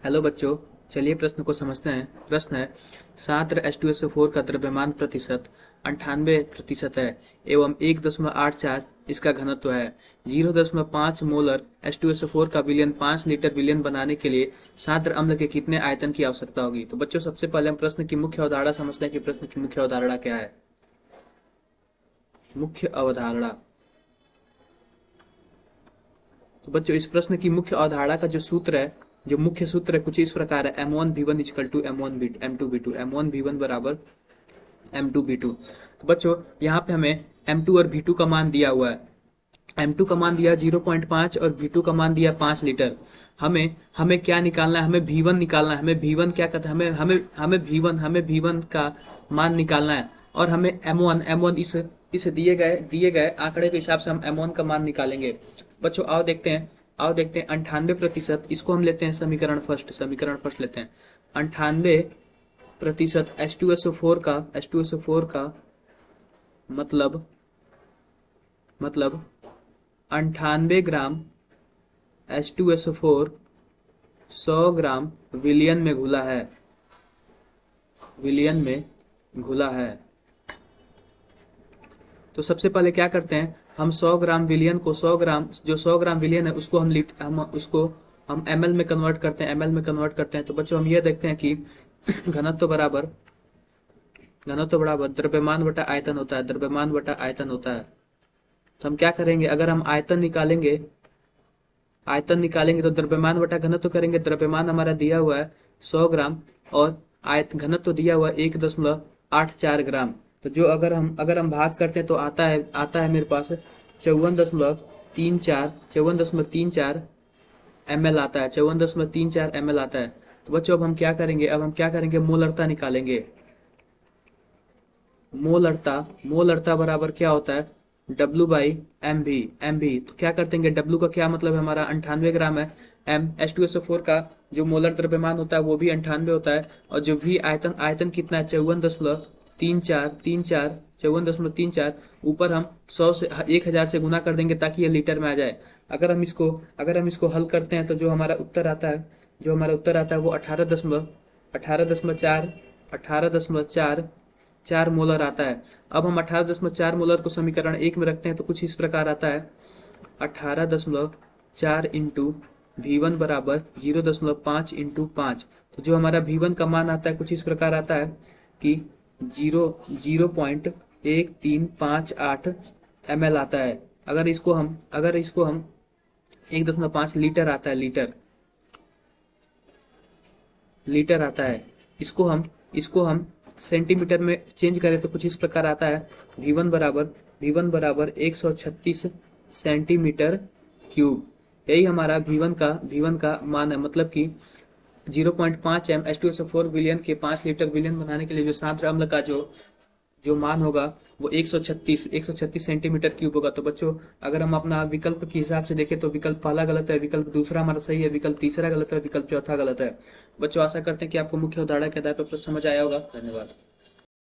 Hello बच्चों, चलिए प्रश्न को समझते हैं। प्रश्न है, सात्र H2SO4 का द्रव्यमान प्रतिशत 98% है एवं 1.84 इसका घनत्व है। 0.5 मोलर H2SO4 का विलयन 5 लीटर विलयन बनाने के लिए सात्र अम्ल के कितने आयतन की आवश्यकता होगी। तो बच्चों, सबसे पहले हम प्रश्न की मुख्य अवधारणा समझते हैं कि प्रश्न की मुख्य अवधारणा क्या है। मुख्य अवधारणा। तो बच्चों, इस प्रश्न की मुख्य अवधारणा का जो सूत्र है, जो मुख्य सूत्र है, कुछ इस प्रकार है। M1V1 equal to M2V2, M1V1 बराबर M2V2। तो बच्चों, यहाँ पे हमें M2 और V2 का मान दिया हुआ है। M2 का मान दिया 0.5 और V2 का मान दिया 5 लीटर। हमें हमें क्या निकालना है? हमें V1 निकालना है। हमें V1 क्या कहते हैं? हमें V1 का मान निकालना है। और हमें M1 इस दिए गए आंकड़े के हिसाब से हम M1 का मान निकालेंगे। बच्चों, आओ देखते हैं 98%। इसको हम लेते हैं समीकरण फर्स्ट लेते हैं। 98% H2SO4 का मतलब 98 ग्राम H2SO4 100 ग्राम विलियन में घुला है। तो सबसे पहले क्या करते हैं, हम 100 ग्राम विलियन को 100 ग्राम विलियन है उसको हम ml में कन्वर्ट करते हैं। तो बच्चों, हम ये देखते हैं कि घनत्व बराबर द्रव्यमान बटा आयतन होता है। तो हम क्या करेंगे, अगर हम आयतन निकालेंगे तो द्रव्यमान बटा घनत्व करेंगे। द्रव्यमान हमारा दिया हुआ है 100 ग्राम और घनत्व दिया हुआ है 1.84 ग्राम। तो जो अगर हम भाग करते हैं तो आता है मेरे पास 54.34 ml आता है। 54.34 ml आता है। तो बच्चों, अब हम क्या करेंगे, मोलरता निकालेंगे। मोलरता बराबर क्या होता है? W by MV। तो क्या करते हैं, W का क्या मतलब है? हमारा 98 ग्राम है। H2SO4 का जो मोलर द्रव्यमान होता है वो भी 98 होता है। और जो V आयतन कितना है? 54.34। ऊपर हम 100 से 1000 से गुना कर देंगे ताकि ये लीटर में आ जाए। अगर हम इसको हल करते हैं तो जो हमारा उत्तर आता है वो 18.4 मोलर आता है। अब हम 18.4 मोलर को समीकरण 1 में रखते हैं तो कुछ इस प्रकार आता है। 18.4 इंटू V1 बराबर 0.5 इंटू 5। तो जो हमारा V1 का मान आता है कुछ इस प्रकार आता है कि 0.1358 ml आता है। अगर इसको हम 1.5 लीटर आता है, लीटर आता है। इसको हम सेंटीमीटर में चेंज करें तो कुछ इस प्रकार आता है। V1 बराबर 136 सेंटीमीटर क्यूब। यही हमारा V1 का मान है। मतलब कि 0.5 m H2SO4 विलियन के 5 लीटर विलियन बनाने के लिए जो सात्र अम्ल का जो मान होगा वो 136 सेंटीमीटर क्यूब होगा। तो बच्चों, अगर हम अपना विकल्प के हिसाब से देखें तो विकल्प पहला गलत है, विकल्प दूसरा हमारा सही है, विकल्प तीसरा गलत है, विकल्प चौथा गलत है। बच्चों, आशा करते हैं कि आपको मुख्य उदाहरण के आधार पर समझ आया होगा। धन्यवाद।